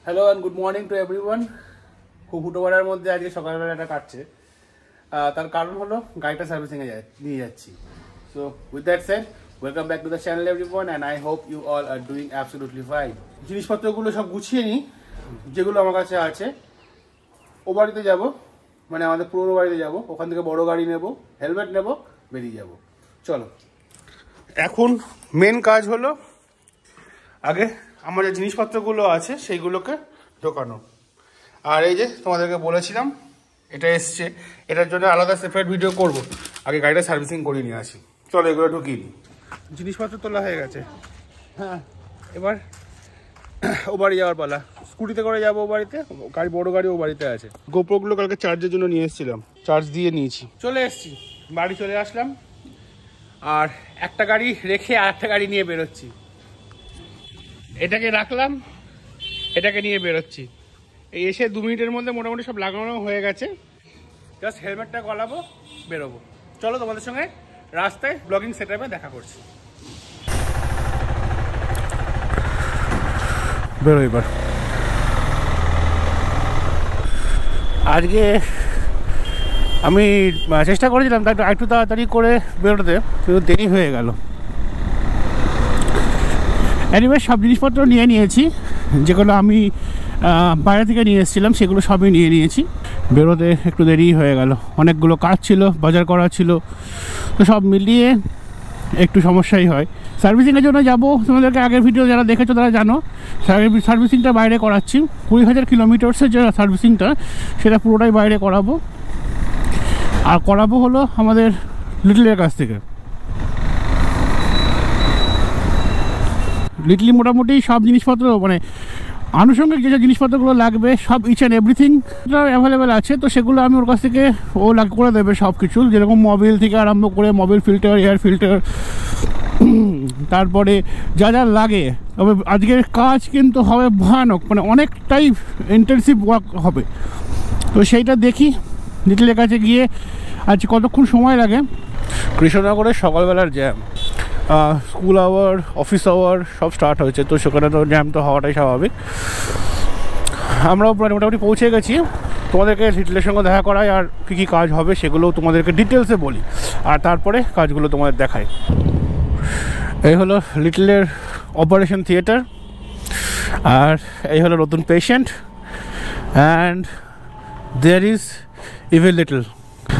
Hello and good morning to everyone. খুব হুটোপাড়ার মধ্যে আজকে সকালবেলাটা কাটছে, তার কারণ হলো গাড়িটা সার্ভিসিংয়ে নিয়ে যাচ্ছি। So with that said, welcome back to the channel everyone and I hope you all are doing absolutely fine. জিনিসপত্রগুলো সব গুছিয়ে নিই যেগুলো আমার কাছে আছে। ও বাড়িতে যাবো, মানে আমাদের পুরোনো বাড়িতে যাব, ওখান থেকে বড় গাড়ি নেব, হেলমেট নেব, বেরিয়ে যাব। চলো, এখন মেন কাজ হলো আগে আমার যে জিনিসপত্রগুলো আছে সেইগুলোকে ঢোকানো। আর এই যে তোমাদেরকে বলেছিলাম এটা এসছে, এটার জন্য আলাদা সেপারেট ভিডিও করব। আগে গাড়িটা সার্ভিসিং করে নিয়ে আসি। চলো এগুলো ঢুকিয়ে নিই। জিনিসপত্র তোলা হয়ে গেছে। হ্যাঁ, এবার ও বাড়ি যাওয়ার পালা। স্কুটিতে করে যাবো ও বাড়িতে, গাড়ি বড় গাড়ি ও বাড়িতে আছে। গোপ্রোগুলো কালকে চার্জের জন্য নিয়ে এসেছিলাম, চার্জ দিয়ে নিয়েছি। চলে এসছি, বাড়ি চলে আসলাম। আর একটা গাড়ি রেখে আর একটা গাড়ি নিয়ে বেরোচ্ছি। এটাকে রাখলাম, এটাকে নিয়ে বেরোচ্ছি। এই এসে 2 মিনিটের মধ্যে মোটামুটি সব লাগানো হয়ে গেছে। জাস্ট হেলমেটটা গলাবো, বেরোবো। চলো তোমাদের সঙ্গে রাস্তায় ব্লগিং সেটআপে দেখা করছি। বেরো এবার। আজকে আমি চেষ্টা করেছিলাম তাই একটু তাড়াতাড়ি করে বেরোতে, কিন্তু দেরি হয়ে গেল। এনিওয়ে সব জিনিসপত্র নিয়ে নিয়েছি, যেগুলো আমি বাইরে থেকে নিয়ে এসেছিলাম সেগুলো সবই নিয়ে নিয়েছি। বেরোতে একটু দেরি হয়ে গেল, অনেকগুলো কাজ ছিল, বাজার করা ছিল, তো সব মিলিয়ে একটু সমস্যাই হয়। সার্ভিসিংয়ের জন্য যাবো, তোমাদেরকে আগের ভিডিও যারা দেখেছো তারা জানো সার্ভিসিংটা বাইরে করাচ্ছি। 20,000 কিলোমিটার্সের যে সার্ভিসিংটা সেটা পুরোটাই বাইরে করাবো। আর করাবো হলো আমাদের লিটলের কাছ থেকে। লিটলি মোটামুটি সব জিনিসপত্র, মানে আনুষঙ্গিক যে জিনিসপত্রগুলো লাগবে সব ইচ অ্যান্ড এভরিথিং অ্যাভেলেবেল আছে। তো সেগুলো আমি ওর কাছ থেকে ও করে দেবে সব কিছু, যেরকম মোবিল থেকে আরম্ভ করে মোবিল ফিল্টার, এয়ার ফিল্টার, তারপরে যা যা লাগে। তবে আজকের কাজ কিন্তু হবে ভয়ানক, মানে অনেকটাই ইন্টেন্সিভ ওয়ার্ক হবে। তো সেইটা দেখি লিটলের কাছে গিয়ে আজ কতক্ষণ সময় লাগে। কৃষ্ণনগরে সকালবেলার jam, school hour, office hour সব স্টার্ট হয়েছে, তো সেখানে তো জ্যাম তো হওয়াটাই স্বাভাবিক। আমরাও মোটামুটি পৌঁছে গেছি। তোমাদেরকে লিটলের সঙ্গে দেখা করাই, আর কী কী কাজ হবে সেগুলোও তোমাদেরকে ডিটেলসে বলি, আর তারপরে কাজগুলো তোমাদের দেখাই। এই হলো লিটলের অপারেশন থিয়েটার, আর এই হলো নতুন patient, and there is evil little.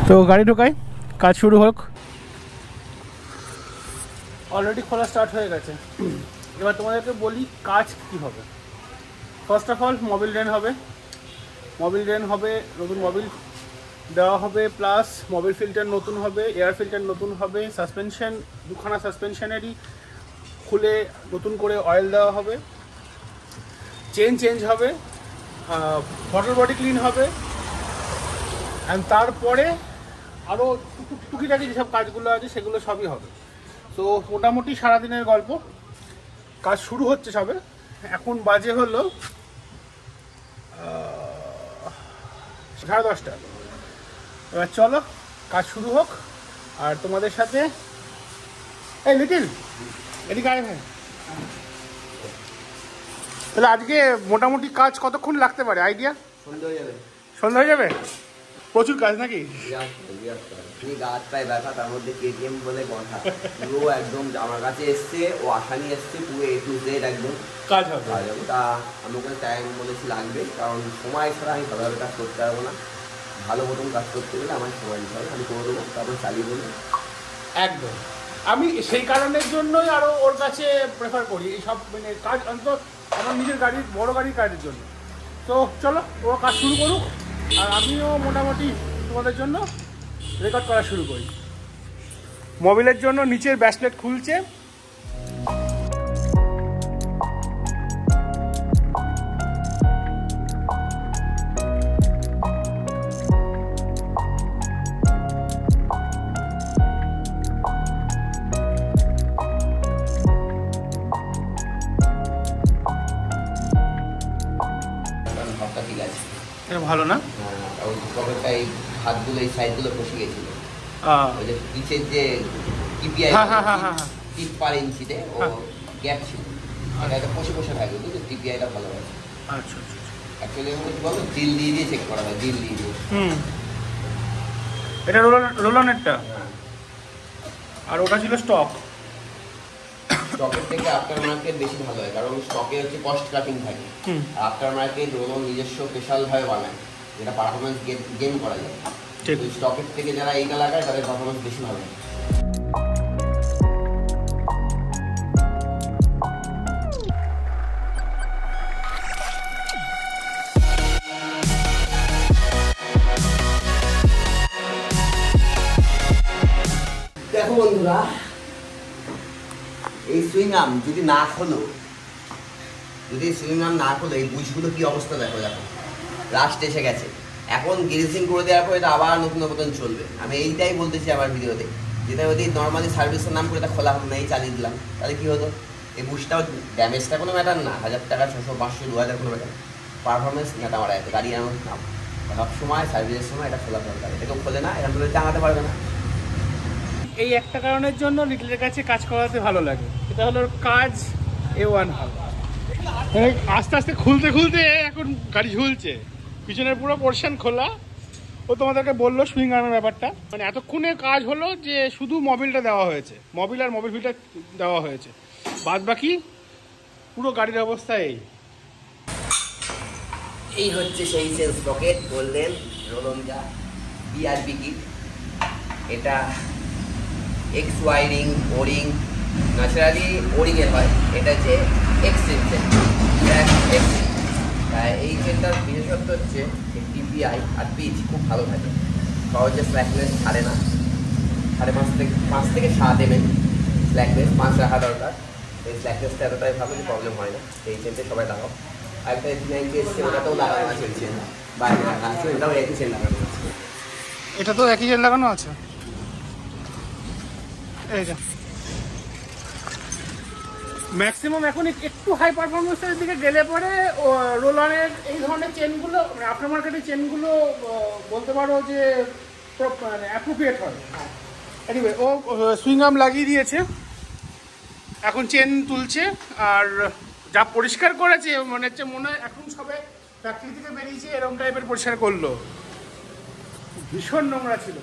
তো গাড়ি ঢোকাই, কাজ শুরু হোক। অলরেডি খোলা স্টার্ট হয়ে গেছে। এবার তোমাদেরকে বলি কাজ কী হবে। First of all Mobil drain হবে, নতুন মোবিল দেওয়া হবে, প্লাস মোবিল ফিল্টার নতুন হবে, এয়ার ফিল্টার নতুন হবে, সাসপেনশন দুখানা সাসপেনশনেরই খুলে নতুন করে অয়েল দেওয়া হবে, চেঞ্জ হবে, থ্রটল বডি ক্লিন হবে, অ্যান্ড তারপরে আরও টুকিটাকি যেসব কাজগুলো আছে সেগুলো সবই হবে। তো মোটামুটি সারাদিনের গল্প। কাজ শুরু হচ্ছে সবে, এখন বাজে হলো 10:30। এবার চলো কাজ শুরু হোক, আর তোমাদের সাথে এই লিটিল এদিকে আয় ভাই। তাহলে আজকে মোটামুটি কাজ কতক্ষণ লাগতে পারে আইডিয়া? সন্ধ্যা হয়ে যাবে। প্রচুর কাজ নাকি? গাছ পায়ে ব্যথা, তার মধ্যে কেটিএম বলে কথা, পুরো একদম আমার কাছে এসছে, ও আশা নিয়ে এসছে, পুরো A to Z একদম কাজ হবে। তা আমি ওখানে টাইম বলেছি লাগবে, কারণ সময় ছাড়া আমি ভালোভাবে কাজ করতে পারবো না। ভালো মতন কাজ করতে গেলে আমার সময় দিতে হবে, আমি করে দেবো, তারপরে চালিয়ে দেবো একদম। আমি সেই কারণের জন্যই আরও ওর কাছে প্রেফার করি এই সব, মানে কাজ অন্তত আমার নিজের গাড়ির, বড় গাড়ির কাজের জন্য। তো চলো ও কাজ শুরু করুক, আর আমিও মোটামুটি তোমাদের জন্য রেকর্ড করা শুরু করি। মোবিলের জন্য নিচের ব্যাসলেট খুলছে। ভালো না, ওই হাতগুলো এই সাইডগুলো বসে গেছিল, ওই যে নিচের যে টিপিআই 3 ইঞ্চিতে ও গ্যাপ ছিল, এটা বসে থাকে, বুঝলি? টিপিআইটা ভালো আছে। আচ্ছা আচ্ছা। অ্যাকচুয়ালি আমি কি বলবো, জিল দিয়ে চেক করা হয়, জিল দিয়ে। এটা রোলানেরটা, আর ওটা ছিল স্টক। স্টকের থেকে আফটার মার্কেট বেশি ভালো হয়, কারণ স্টকে হচ্ছে কস্ট কাটিং থাকে, আর আফটার মার্কেট রোলন নিজস্ব স্পেশালভাবে বানায়, যেটা পারফরমেন্স গেইন করা যায়। ঠিক, স্টকের থেকে যারা এইটা লাগায় তাদের পারফরমেন্স বেশি ভালো হয়। দেখো বন্ধুরা, এই সুইং আর্ম যদি না খোলো, এই বুশগুলো কি অবস্থা দেখো, লাস্ট এসে গেছে। এখন গ্রিজিং করে দেওয়ার পর এটা আবার নতুন নতুন চলবে। আমি এইটাই বলতেছি আমার ভিডিওতে, যেটা যদি নর্মালি সার্ভিসের নাম করে এটা খোলা হতো না, এই চালিয়ে দিলাম, তাহলে কি হতো? এই বুশটাও ড্যামেজটা কোনো ম্যাটার না, 1000 টাকা 600 500 2000 কোনো ম্যাটার, পারফরমেন্স ম্যাটার আমার এত গাড়ি এমন নাম। সবসময় সার্ভিসের সময় এটা খোলা দরকার, এটা কেউ খোলে না, এখান থেকে টাঙাতে পারবে না। এই একটা কারণের জন্য লিটলের কাছে কাজ করাতে ভালো লাগে, এটা হলো কাজ A1 হাল। আস্তে আস্তে খুলতে খুলতে এখন গাড়ি ঝুলছে, পিছনের পুরো পোর্শন খোলা। ও তোমাদেরকে বললো সুইং আর্মের ব্যাপারটা, মানে এতক্ষণে কাজ হলো যে শুধু মোবিলটা দেওয়া হয়েছে, মোবিল আর মোবিল ফিল্টার দেওয়া হয়েছে, বাদ বাকি পুরো গাড়ির অবস্থা এই হচ্ছে সেই সেন্স পকেট বললেন রোলন যা BRB কিট। এটা এক্স ওয়াই রিং, ও রিং, ন্যাচারালি ও রিংয়ের হয়, এটা হচ্ছে এক্স চেন। এই চেনটার বিশেষত্ব হচ্ছে TPI আর পিচ খুব ভালো থাকে, সহজে স্ল্যাকনেস ছাড়ে না, 5.5 থেকে 7 mm স্ল্যাকনেস 5 রাখা দরকার। এই স্ল্যাকনেসটা এতটাই ভালো যে প্রবলেম হয় না, এই চেনটা সবাই লাগাও। আরেকটা D90 এসছে, ওটাতেও লাগানো আছে চেন, বাইরে রাখা আছে, ওটাও একই চেন লাগানো আছে। এটা তো একই চেন লাগানো আছে। এই যে ম্যাক্সিমাম এখন একটু হাই পারফরমেন্সের দিকে গেলে পরে রোলানের এই ধরনের চেনগুলো, মানে আফটার মার্কেটের চেনগুলো বলতে পারো যে মানে অ্যাপ্রোপ্রিয়েট হয়। এনিওয়ে, ও সুইং আর্ম লাগিয়ে দিয়েছে, এখন চেন তুলছে, আর যা পরিষ্কার করেছে মনে হচ্ছে এখন সবে ফ্যাক্টরি থেকে বেরিয়েছে এরকম টাইপের পরিষ্কার করলো, ভীষণ নোংরা ছিল,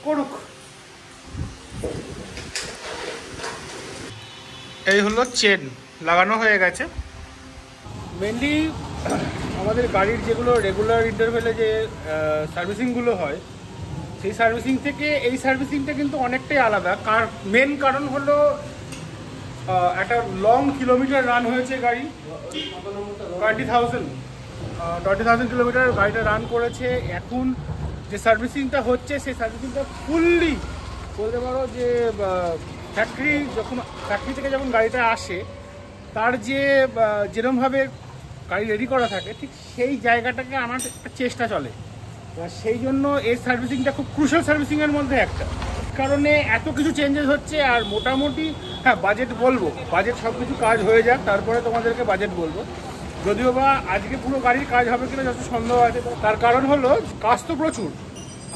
করুক। এই হলো চেন লাগানো হয়ে গেছে। মেনলি আমাদের গাড়ির যেগুলো রেগুলার ইন্টারভেলে যে সার্ভিসিংগুলো হয়, সেই সার্ভিসিং থেকে এই সার্ভিসিংটা কিন্তু অনেকটাই আলাদা। মেন কারণ হলো একটা লং কিলোমিটার রান হয়েছে গাড়ি, 20,000 কিলোমিটার গাড়িটা রান করেছে। এখন যে সার্ভিসিংটা হচ্ছে সেই সার্ভিসিংটা ফুললি বলতে পারো যে ফ্যাক্টরি থেকে যখন গাড়িটা আসে তার যেরকমভাবে গাড়ি রেডি করা থাকে, ঠিক সেই জায়গাটাকে আনার একটা চেষ্টা চলে। সেই জন্য এই সার্ভিসিংটা খুব ক্রুশাল সার্ভিসিংয়ের মধ্যে একটা, কারণে এত কিছু চেঞ্জেস হচ্ছে। আর মোটামুটি বাজেট বলবো, বাজেট সব কিছু কাজ হয়ে যাক তারপরে তোমাদেরকে বাজেট বলবো। যদিও বা আজকে পুরো গাড়ির কাজ হবে কিনা যত সন্দেহ আছে, তার কারণ হলো কাজ তো প্রচুর,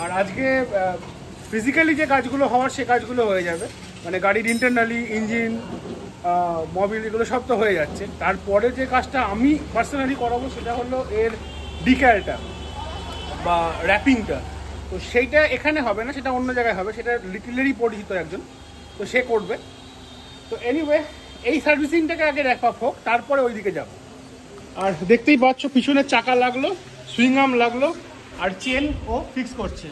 আর আজকে ফিজিক্যালি যে কাজগুলো হওয়ার সে কাজগুলো হয়ে যাবে, মানে গাড়ির ইন্টারনালি ইঞ্জিন মোবিল এগুলো সব তো হয়ে যাচ্ছে। তারপরে যে কাজটা আমি পার্সোনালি করাবো সেটা হলো এর ডিক্যালটা বা র্যাপিংটা। তো সেইটা এখানে হবে না, সেটা অন্য জায়গায় হবে, সেটা লিটলেরই পরিচিত একজন, তো সে করবে। তো এনিওয়ে, এই সার্ভিসিংটাকে আগে র্যাপ আপ হোক, তারপরে ওই দিকে যাবো। আর দেখতেই পাচ্ছ পিছনের চাকা লাগলো, সুইং আর্ম লাগলো, আর চেন ও ফিক্স করছে।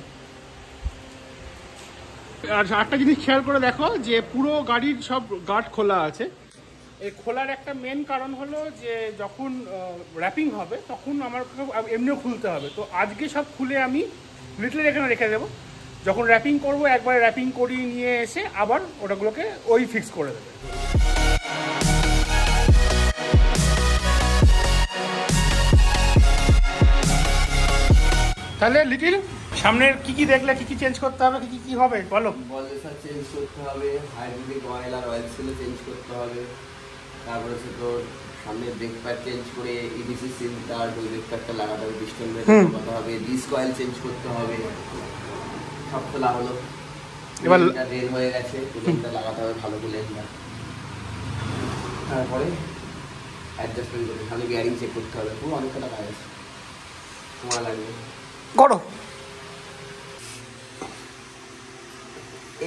আর একটা জিনিস খেয়াল করে দেখো যে পুরো গাড়ির সব গার্ড খোলা আছে। এই খোলার একটা মেন কারণ হলো যে যখন র্যাপিং হবে তখন আমার এমনিও খুলতে হবে। তো আজকে সব খুলে আমি লিটলের এখানে রেখে দেবো, যখন র্যাপিং করবো একবার র্যাপিং করিয়ে নিয়ে এসে আবার ওটাগুলোকে ওই ফিক্স করে দেবে। তাহলে লিটিল সামনের কি দেখলে, কি চেঞ্জ করতে হবে, কি হবে বলো? বললেসার চেঞ্জ করতে হবে, হাইড্রোলিক অয়েল আর অয়েল সিলও চেঞ্জ করতে হবে, তারপরে হচ্ছে তোর সামনে ব্রেক প্যাড চেঞ্জ করে ইডিসি সিলটা আর ব্রেক প্যাডটা লাগাতে হবে, পিস্টন ব্রেক লাগাতে হবে, ডিস্ক অয়েল চেঞ্জ করতে হবে। সব খোলা হলো, এবার রেল হয়ে গেছে, কুলেন্টটা লাগাতে হবে ভালো কুলেন্টটা। তারপরে অ্যাডজাস্টমেন্ট করতে, খালি বিয়ারিং চেক করতে হবে, পুরো অনেকটা কাজ আছে, সময় লাগবে। করো।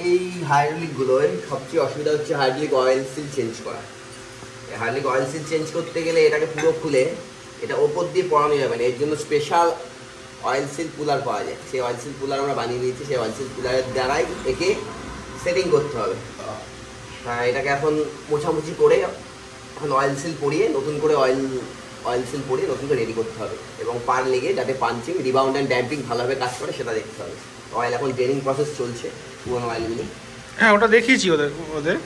এই হাইড্রোলিকগুলোয় সবচেয়ে অসুবিধা হচ্ছে হাইড্রোলিক অয়েল সিল চেঞ্জ করা। হাইড্রোলিক অয়েল সিল চেঞ্জ করতে গেলে এটাকে পুরো খুলে এটা ওপর দিয়ে পরানো যাবে না, এর জন্য স্পেশাল অয়েল সিল কুলার পাওয়া যায়। সেই অয়েল সিল কুলার আমরা বানিয়ে নিয়েছি, সেই অয়েল সিল কুলারের দ্বারাই একে সেটিং করতে হবে। হ্যাঁ, এটাকে এখন মোছামুছি করে এখন অয়েল সিল পরিয়ে নতুন করে অয়েল সিল পরিয়ে নতুন করে রেডি করতে হবে, এবং পার লেগে যাতে পাঞ্চিং, রিবাউন্ড অ্যান্ড ড্যাম্পিং ভালোভাবে কাজ করে সেটা দেখতে হবে। অয়েল এখন ড্রেনিং প্রসেস চলছে পুরোনো অয়েলগুলি। হ্যাঁ, ওটা দেখিয়েছি ওদের।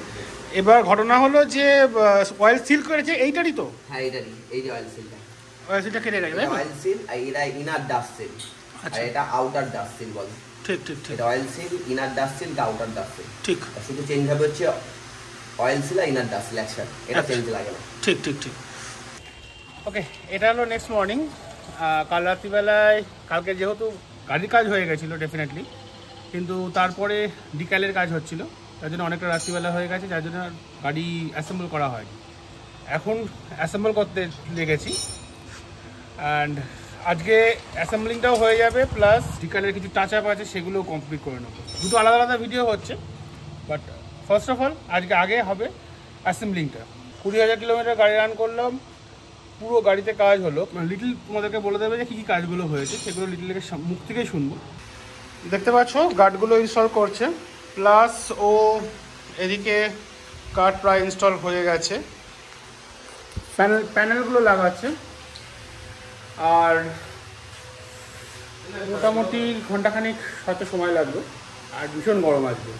এবার ঘটনা হলো যে অয়েল সিল করেছে এইটারই তো? হ্যাঁ, এইটারই, এই যে অয়েল সিলটা, অয়েল সিলটা কেটে রাখবে, অয়েল সিল, আর এটা ইনার ডাস্ট সিল, আর এটা আউটার ডাস্ট সিল বলে। ঠিক ঠিক ঠিক, এটা oil seal, inner dust seal, outer dust seal. ঠিক, শুধু চেঞ্জ হবে হচ্ছে অয়েল সিল আর ইনার ডাস্ট সিল একসাথে, এটা চেঞ্জ লাগে না। ঠিক ঠিক ঠিক। ওকে, এটা হলো নেক্সট মর্নিং। কাল রাত্রিবেলায়, কালকে যেহেতু গাড়ির কাজ হয়ে গেছিলো ডেফিনেটলি, কিন্তু তারপরে ডিক্যালের কাজ হচ্ছিল, তার জন্য অনেকটা রাত্রিবেলা হয়ে গেছে, যার জন্য গাড়ি অ্যাসেম্বল করা হয়নি। এখন অ্যাসেম্বল করতে লেগেছি, অ্যান্ড আজকে অ্যাসেম্বলিংটাও হয়ে যাবে, প্লাস ডিক্যালের কিছু টাচ আপ আছে সেগুলোও কমপ্লিট করে নেবো। দুটো আলাদা আলাদা ভিডিও হচ্ছে, বাট ফার্স্ট অফ অল আগে হবে অ্যাসেম্বলিংটা। 20,000 কিলোমিটার গাড়ি রান করলাম, পুরো গাড়িতে কাজ হলো। লিটল তোমাদেরকে বলে দেবে যে কী কী কাজগুলো হয়েছে, সেগুলো লিটলের মুখ থেকেই শুনবো। দেখতে পাচ্ছ গার্ডগুলো ইনস্টল করছে, প্লাস ও এদিকে কার্ড প্রায় ইনস্টল হয়ে গেছে, প্যানেলগুলো লাগাচ্ছে, আর মোটামুটি ঘন্টাখানিক হয়তো সময় লাগবে। আর ভীষণ গরম আসবে,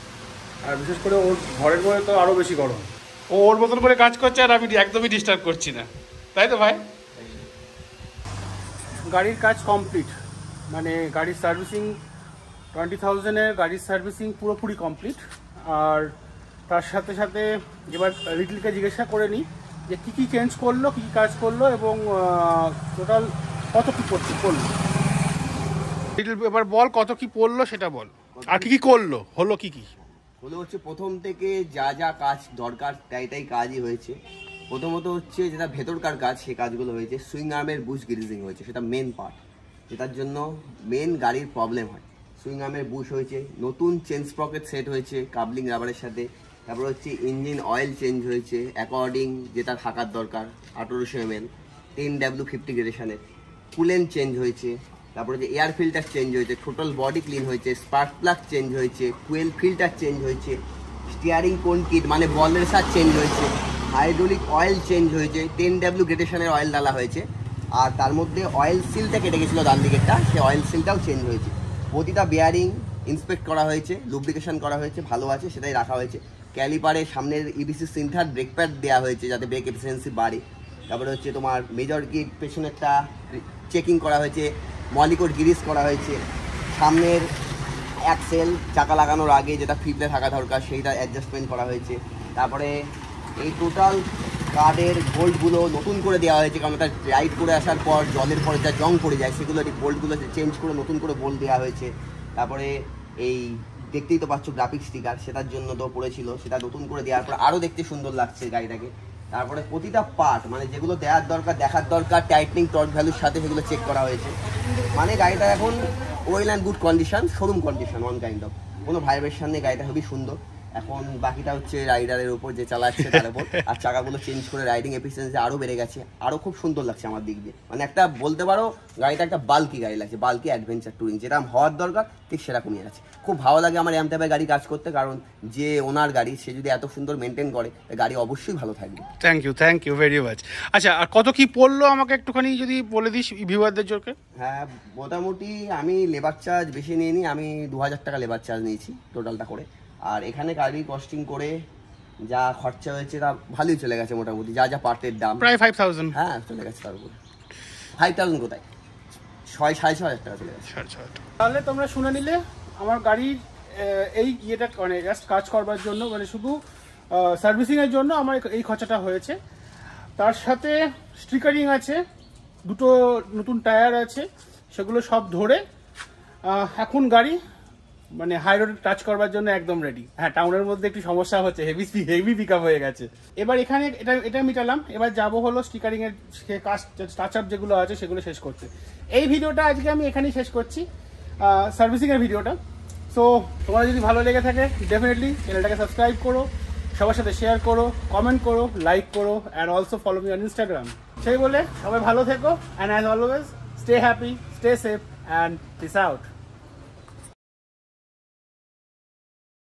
আর বিশেষ করে ওর ঘরের মধ্যে তো আরও বেশি গরম। ও ওর মতন করে কাজ করছে, আর আমি একদমই ডিস্টার্ব করছি না, তাই তো ভাই? গাড়ির কাজ কমপ্লিট, মানে গাড়ির সার্ভিসিং 20,000-এর গাড়ির সার্ভিসিং পুরোপুরি কমপ্লিট। আর তার সাথে সাথে এবার লিটলকে জিজ্ঞাসা করে নিই যে কী কী চেঞ্জ করলো, কী কী কাজ করলো, এবং টোটাল কত কী করলো। লিটল এবার বল কত কী পড়লো সেটা বল, আর কী কী করলো, হলো কী কী হলো হচ্ছে প্রথম থেকে যা যা কাজ দরকার তাই কাজই হয়েছে। প্রথমত হচ্ছে যেটা ভেতরকার কাজ, সে কাজগুলো হয়েছে। সুইং আর্মের বুশ গ্রিজিং হয়েছে, সেটা মেন পার্ট, যেটার জন্য মেন গাড়ির প্রবলেম হয়। সুইং আর্মের বুশ হয়েছে, নতুন চেন স্প্রকেট সেট হয়েছে কাবলিং রাবারের সাথে। তারপর হচ্ছে ইঞ্জিন অয়েল চেঞ্জ হয়েছে অ্যাকর্ডিং যেটা থাকার দরকার, 1800 ml 10W50 গ্রেডেশনের। কুলেন্ট চেঞ্জ হয়েছে, তারপরে যে এয়ার ফিল্টার চেঞ্জ হয়েছে, টোটাল বডি ক্লিন হয়েছে, স্পার্ক প্লাগ চেঞ্জ হয়েছে, ফুয়েল ফিল্টার চেঞ্জ হয়েছে, স্টিয়ারিং কোন কিট মানে বল রেসার চেঞ্জ হয়েছে, হাইড্রোলিক অয়েল চেঞ্জ হয়েছে, 10W গ্রেডেশনের অয়েল ডালা হয়েছে। আর তার মধ্যে অয়েল সিলটা কেটে গেছিলো ডান দিকেরটা, সেই অয়েল সিলটাও চেঞ্জ হয়েছে। প্রতিটা বেয়ারিং ইন্সপেক্ট করা হয়েছে, লুব্রিকেশন করা হয়েছে, ভালো আছে সেটাই রাখা হয়েছে। ক্যালিপারে সামনের ইবিসি সিন্থার ব্রেক প্যাড দেওয়া হয়েছে যাতে ব্রেক এফিসিয়েন্সি বাড়ে। তারপরে হচ্ছে তোমার মেজর গিট পেছনেরটা চেকিং করা হয়েছে, মলিকোড গিরিস করা হয়েছে। সামনের অ্যাক্সেল চাকা লাগানোর আগে যেটা ফিটলে থাকা দরকার সেইটা অ্যাডজাস্টমেন্ট করা হয়েছে। তারপরে এই টোটাল কার্ডের বোল্টগুলো নতুন করে দেওয়া হয়েছে, কারণ ওটা রাইড করে আসার পর জলের পরে যা জং পড়ে যায় সেগুলো এই বোল্টগুলো চেঞ্জ করে নতুন করে বোল্ট দেওয়া হয়েছে। তারপরে এই দেখতেই তো পাচ্ছ গ্রাফিক স্টিকার, সেটার জন্য তো পড়েছিল, সেটা নতুন করে দেওয়ার পর আরও দেখতে সুন্দর লাগছে গাড়িটাকে। তারপরে প্রতিটা পার্ট মানে যেগুলো দেওয়ার দরকার, দেখার দরকার, টাইটনিং টর্ক ভ্যালুর সাথে সেগুলো চেক করা হয়েছে। মানে গাড়িটা এখন well and good condition, showroom condition one kind of, কোনো ভাইব্রেশন নেই। গাড়িটা খুবই সুন্দর। এখন বাকিটা হচ্ছে রাইডারের উপর যে চালাচ্ছে তার উপর। আর চাকাগুলো চেঞ্জ করে রাইডিং এফিসিয়েন্সি আরও বেড়ে গেছে, আরও খুব সুন্দর লাগছে আমার দিক দিয়ে। মানে একটা বলতে পারো গাড়িটা একটা বাল্কি গাড়ি লাগছে, বাল্কি অ্যাডভেঞ্চার টুরিং যেটা হওয়ার দরকার ঠিক সেরকমই আছে। খুব ভালো লাগে আমার এম টাইপের গাড়ি কাজ করতে, কারণ যে ওনার গাড়ি সে যদি এত সুন্দর মেনটেন করে গাড়ি অবশ্যই ভালো থাকবে। Thank you very much. আচ্ছা, আর কত কি পড়লো আমাকে একটুখানি যদি বলে দিস ভিউয়ারদের জন্য। হ্যাঁ, মোটামুটি আমি লেবার চার্জ বেশি নিইনি, আমি 2000 টাকা লেবার চার্জ নিয়েছি টোটালটা করে। আর এখানে গাড়ি কস্টিং করে যা খরচা হয়েছে তা ভালোই চলে গেছে মোটামুটি, যা যা পার্টের দাম প্রায় 5,000। হ্যাঁ চলে গেছে, তার উপরে 5,000 কোথায়, 6,500 টাকা চলে গেছে। তাহলে তোমরা শুনে নিলে আমার গাড়ির এই ইয়েটা মানে জাস্ট কাজ করবার জন্য, মানে শুধু সার্ভিসিংয়ের জন্য আমার এই খরচাটা হয়েছে। তার সাথে স্টিকারিং আছে, দুটো নতুন টায়ার আছে, সেগুলো সব ধরে এখন গাড়ি মানে হাই রোড টাচ করবার জন্য একদম রেডি। হ্যাঁ, টাউনের মধ্যে একটু সমস্যা হচ্ছে, হেভি পিক আপ হয়ে গেছে। এবার এখানে এটা মিটালাম, এবার যাবো হলো স্টিকারিং এর কাজ, টাচ আপ যেগুলো আছে সেগুলো শেষ করতে। এই ভিডিওটা আজকে আমি এখানেই শেষ করছি, সার্ভিসিং এর ভিডিওটা। সো তোমার যদি ভালো লেগে থাকে ডেফিনেটলি চ্যানেলটাকে সাবস্ক্রাইব করো, সবার সাথে শেয়ার করো, কমেন্ট করো, লাইক করো, and also follow me on Instagram. সেই বলে সবাই ভালো থেকো, and as always stay happy, stay safe, and piece out.